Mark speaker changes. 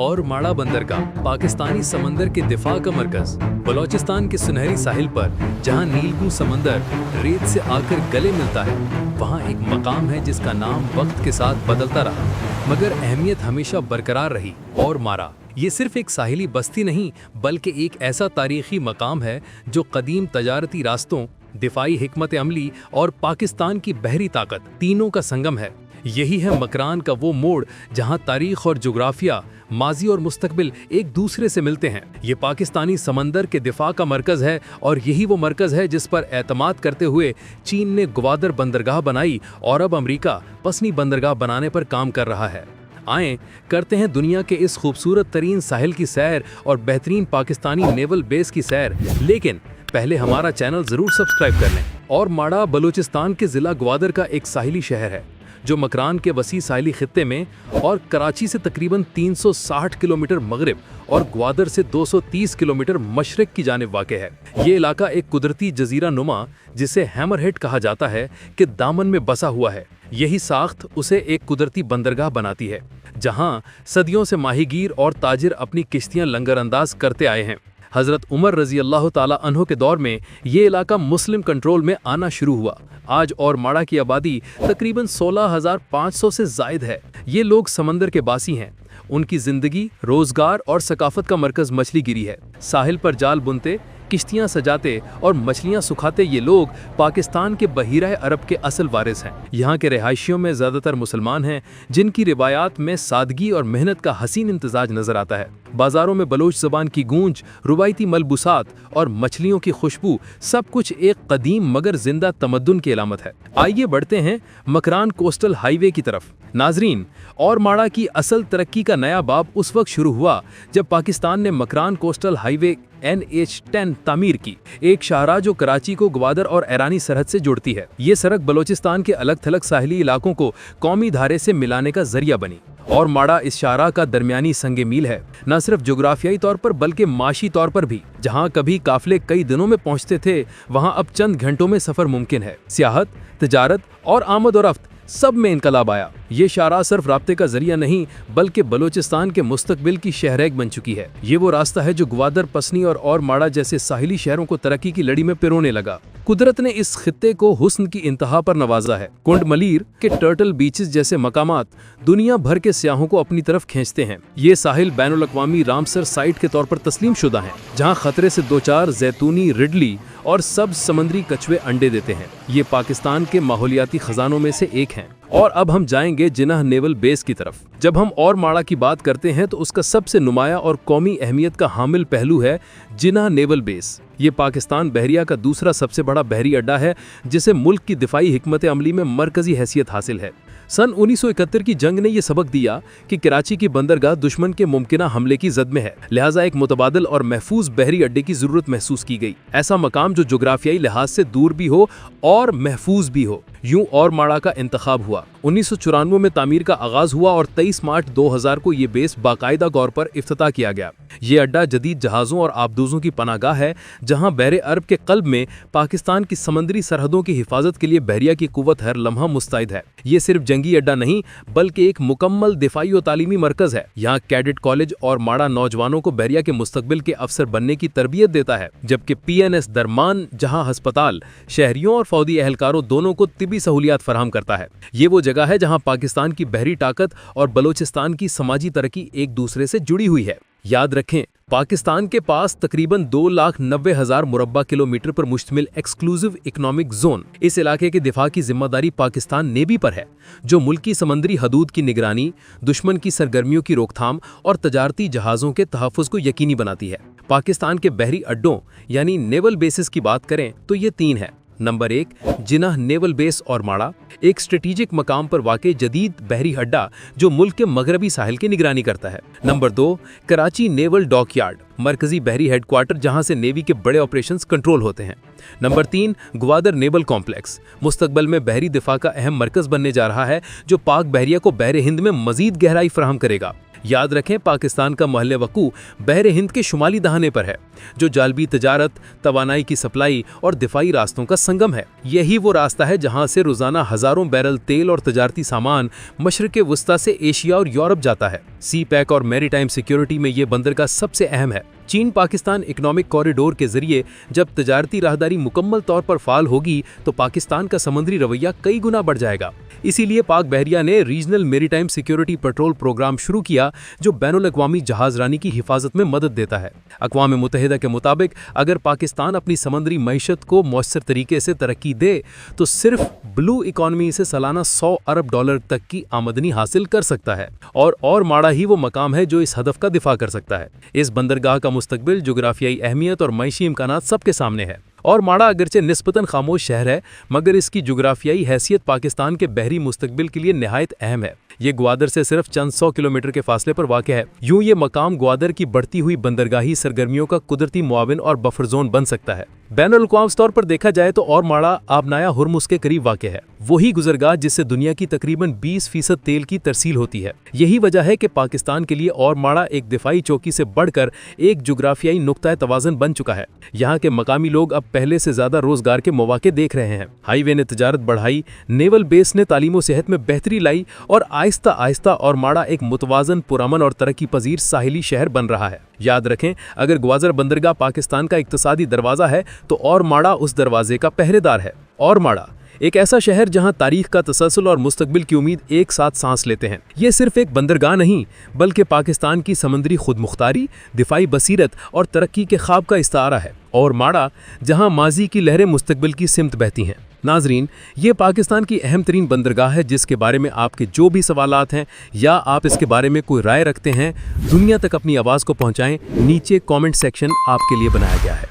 Speaker 1: और माड़ा बंदरगाह पाकिस्तानी समंदर के दिफा का मरकज, बलोचिस्तान के सुनहरी साहिल पर जहां नीलबू समंदर रेत से आकर गले मिलता है, वहां एक मकाम है जिसका नाम वक्त के साथ बदलता रहा मगर अहमियत हमेशा बरकरार रही। और माड़ा ये सिर्फ एक साहिली बस्ती नहीं बल्कि एक ऐसा तारीखी मकाम है जो कदीम तजारती रास्तों, दिफाई हिकमत अमली और पाकिस्तान की बहरी ताकत तीनों का संगम है। यही है मकरान का वो मोड़ जहां तारीख और जोग्राफिया, माजी और मुस्तकबिल एक दूसरे से मिलते हैं। ये पाकिस्तानी समंदर के दिफा का मरकज है और यही वो मरकज है जिस पर एतमाद करते हुए चीन ने ग्वादर बंदरगाह बनाई और अब अमेरिका पसनी बंदरगाह बनाने पर काम कर रहा है। आएं करते हैं दुनिया के इस खूबसूरत तरीन साहिल की सैर और बेहतरीन पाकिस्तानी नेवल बेस की सैर, लेकिन पहले हमारा चैनल जरूर सब्सक्राइब कर लें। और माड़ा बलूचिस्तान के जिला ग्वादर का एक साहिली शहर है जो मकरान के वसी साहिली खित्ते में और कराची से तकरीबन 360 किलोमीटर मगरिब और ग्वादर से 230 किलोमीटर मशरिक की जानिब वाक़े है। ये इलाका एक कुदरती जजीरा नुमा जिसे हैमरहेड कहा जाता है कि दामन में बसा हुआ है। यही साख्त उसे एक कुदरती बंदरगाह बनाती है जहां सदियों से माहीगीर और ताजिर अपनी किश्तियां लंगर अंदाज करते आए हैं। हज़रत उमर रज़ी अल्लाह ताला अन्हो के दौर में ये इलाका मुस्लिम कंट्रोल में आना शुरू हुआ। आज और माड़ा की आबादी तकरीबन 16,500 से जायद है। ये लोग समंदर के बासी हैं। उनकी जिंदगी, रोजगार और सकाफत का मरकज मछली गिरी है। साहिल पर जाल बुनते, किश्तियां सजाते और मछलियां सुखाते ये लोग पाकिस्तान के बहीरा अरब के असल वारिस हैं। यहाँ के रिहायशियों में ज़्यादातर मुसलमान हैं जिनकी रिवायात में सादगी और मेहनत का हसीन इम्तजाज नजर आता है। बाजारों में बलोच ज़बान की गूंज, रुवायती मलबूसात और मछलियों की खुशबू, सब कुछ एक कदीम मगर जिंदा तमद्दुन की अलामत है। आइए बढ़ते हैं मकरान कोस्टल हाईवे की तरफ। नाजरीन, और माड़ा की असल तरक्की का नया बाब उस वक्त शुरू हुआ जब पाकिस्तान ने मकरान कोस्टल हाईवे NH10 तामीर की, एक शाहराह जो कराची को ग्वादर और ईरानी सरहद से जोड़ती है। ये सड़क बलोचिस्तान के अलग थलग साहिली इलाकों को कौमी धारे से मिलाने का जरिया बनी। और माड़ा इस शाहराह का दरमियानी संगे मील है, न सिर्फ जोग्राफियाई तौर पर बल्कि माशी तौर पर भी। जहां कभी काफिले कई दिनों में पहुंचते थे वहां अब चंद घंटों में सफर मुमकिन है। सियाहत, तिजारत और आमद और रफ्त सब में इनकलाब आया। ये शाहराह सिर्फ राब्ते का जरिया नहीं बल्कि बलोचिस्तान के मुस्तकबिल की शहरेग बन चुकी है। ये वो रास्ता है जो ग्वादर, पसनी और माड़ा जैसे साहिली शहरों को तरक्की की लड़ी में पिरोने लगा। कुदरत ने इस खित्ते को हुस्न की इंतहा पर नवाजा है। कुंड मलीर के टर्टल बीचेस जैसे मकामात दुनिया भर के सियाहों को अपनी तरफ खींचते हैं। ये साहिल बैनुल अक़वामी रामसर साइट के तौर पर तस्लीम शुदा हैं, जहां खतरे से दो चार जैतूनी, रिडली और सब्ज समुद्री कछुए अंडे देते हैं। ये पाकिस्तान के माहौलियाती खजानों में से एक हैं। और अब हम जाएंगे जिनाह नेवल बेस की तरफ। जब हम और माड़ा की बात करते हैं तो उसका सबसे नुमाया और कौमी अहमियत का हामिल पहलू है जिनाह नेवल बेस। ये पाकिस्तान बहरिया का दूसरा सबसे बड़ा बहरी अड्डा है जिसे मुल्क की दिफाई हिकमत अमली में मरकजी हैसियत हासिल है। सन 1971 की जंग ने यह सबक दिया कि कराची की बंदरगाह दुश्मन के मुमकिना हमले की जद में है, लिहाजा एक मुतबादिल और महफूज बहरी अड्डे की जरूरत महसूस की गई। ऐसा मकाम जो जोग्राफियाई लिहाज से दूर भी हो और महफूज भी हो। यूं और माड़ा का इंतखाब हुआ। 1994 में तामीर का आगाज हुआ और 23 मार्च 2000 को ये बेस बाकायदा तौर पर इफ्तिताह किया गया। ये अड्डा जदीद जहाज़ों और आबदूजों की पनागाह है जहां बहरे अरब के कल्ब में पाकिस्तान की समंदरी सरहदों की हिफाजत के लिए बहरिया की कुव्वत हर लम्हा मुस्तैद है। ये सिर्फ जंगी अड्डा नहीं बल्कि एक मुकम्मल दिफाई और तालीमी मरकज है। यहाँ कैडेट कॉलेज और माड़ा नौजवानों को बहरिया के मुस्तकबिल के अफसर बनने की तरबियत देता है, जबकि PNS दरमान जहाँ अस्पताल शहरियों और फौजी एहलकारों दोनों को तिबी सहूलियात फराहम करता है। ये वो जगह है जहाँ पाकिस्तान की बहरी ताकत और बलोचिस्तान की समाजी तरक्की एक दूसरे से जुड़ी हुई है। याद रखें, पाकिस्तान के पास तकरीबन 2,90,000 मुरब्बा किलोमीटर पर मुश्तमिल एक्सक्लूसिव इकोनॉमिक जोन। इस इलाके के दिफा की जिम्मेदारी पाकिस्तान नेवी पर है, जो मुल्की समंदरी हदूद की निगरानी, दुश्मन की सरगर्मियों की रोकथाम और तजारती जहाज़ों के तहफ़्फ़ुज़ को यकीनी बनाती है। पाकिस्तान के बहरी अड्डों यानी नेवल बेसिस की बात करें तो ये 3 है। नंबर 1, जिनाह नेवल बेस और माड़ा, एक स्ट्रेटेजिक मकाम पर वाक़े जदीद बहरी अड्डा जो मुल्क के मगरबी साहिल की निगरानी करता है। नंबर 2, कराची नेवल डॉकयार्ड, मरकजी बहरी हेडक्वार्टर जहां से नेवी के बड़े ऑपरेशंस कंट्रोल होते हैं। नंबर 3, ग्वादर नेवल कॉम्प्लेक्स, मुस्तकबल में बहरी दिफा का अहम मरकज बनने जा रहा है जो पाक बहरिया को बहरे हिंद में मजीद गहराई फराहम करेगा। याद रखें, पाकिस्तान का महल वक़ू बहर हिंद के शुमाली दहाने पर है, जो जालबी तजारत, तवानाई की सप्लाई और दिफाई रास्तों का संगम है। यही वो रास्ता है जहां से रोजाना हजारों बैरल तेल और तजारती सामान मशरिक़ वुस्ता से एशिया और यूरोप जाता है। सी पैक और मैरीटाइम सिक्योरिटी में ये बंदरगाह सबसे अहम है। चीन पाकिस्तान इकोनॉमिक कॉरिडोर के जरिए जब तजारती राहदारी मुकम्मल तौर पर फाल होगी तो पाकिस्तान का समुद्री रवैया कई गुना बढ़ जाएगा। इसीलिए पाक बहरिया ने regional maritime security patrol program शुरू किया, जो बैनुल-अक़वामी जहाजरानी की हिफाजत में मदद देता है। अक़वाम मुत्तहिदा के मुताबिक अगर पाकिस्तान अपनी समुद्री मईशत को मौसर तरीके से तरक्की दे तो सिर्फ ब्लू इकॉनमी से सालाना $100 अरब तक की आमदनी हासिल कर सकता है, और माड़ा ही वो मकाम है जो इस हदफ का दिफा कर सकता है। इस बंदरगाह का मुस्तकबिल, जुग्राफियाई अहमियत और मईशी इम्कानात सबके सामने है। और माड़ा अगरचे निस्बतन खामोश शहर है, मगर इसकी जुग्राफियाई हैसियत पाकिस्तान के बहरी मुस्तकबिल के लिए निहायत अहम है। ये ग्वादर से सिर्फ चंद 100 किलोमीटर के फासले पर वाक़ है। यूं ये मकाम ग्वादर की बढ़ती हुई बंदरगाही सरगर्मियों का कुदरती मुआविन और बफर जोन बन सकता है। बैनुल-अक़वामी तौर पर देखा जाए तो और माड़ा आबनाया हुर्मुज़ के करीब वाक़ है, वही गुजरगाह जिससे दुनिया की तकरीबन 20% तेल की तरसील होती है। यही वजह है कि पाकिस्तान के लिए और माड़ा एक दिफाई चौकी से बढ़कर एक जुग्राफियाई नुक्ता तवाज़ुन बन चुका है। यहाँ के मकामी लोग अब पहले से ज़्यादा रोजगार के मौके देख रहे हैं। हाईवे ने तजारत बढ़ाई, नेवल बेस ने तालीम और सेहत में बेहतरी लाई, और आहिस्ता आहिस्ता और माड़ा एक मुतवाज़न, पुरअमन और तरक्की पजीर साहिली शहर बन रहा है। याद रखें, अगर ग्वादर बंदरगाह पाकिस्तान का इक्तसादी दरवाज़ा है तो और माड़ा उस दरवाजे का पहरेदार है। और माड़ा एक ऐसा शहर जहां तारीख का तसलसल और मुस्तकबिल की उम्मीद एक साथ सांस लेते हैं। ये सिर्फ एक बंदरगाह नहीं, बल्कि पाकिस्तान की समंदरी खुदमुख्तारी, दिफाई बसीरत और तरक्की के ख्वाब का इस्तारा है। और माड़ा जहां माजी की लहरें मुस्तकबिल की सिमत बहती हैं। नाजरीन, ये पाकिस्तान की अहम तरीन बंदरगाह है, जिसके बारे में आपके जो भी सवालात हैं या आप इसके बारे में कोई राय रखते हैं, दुनिया तक अपनी आवाज़ को पहुँचाएँ। नीचे कॉमेंट सेक्शन आपके लिए बनाया गया है।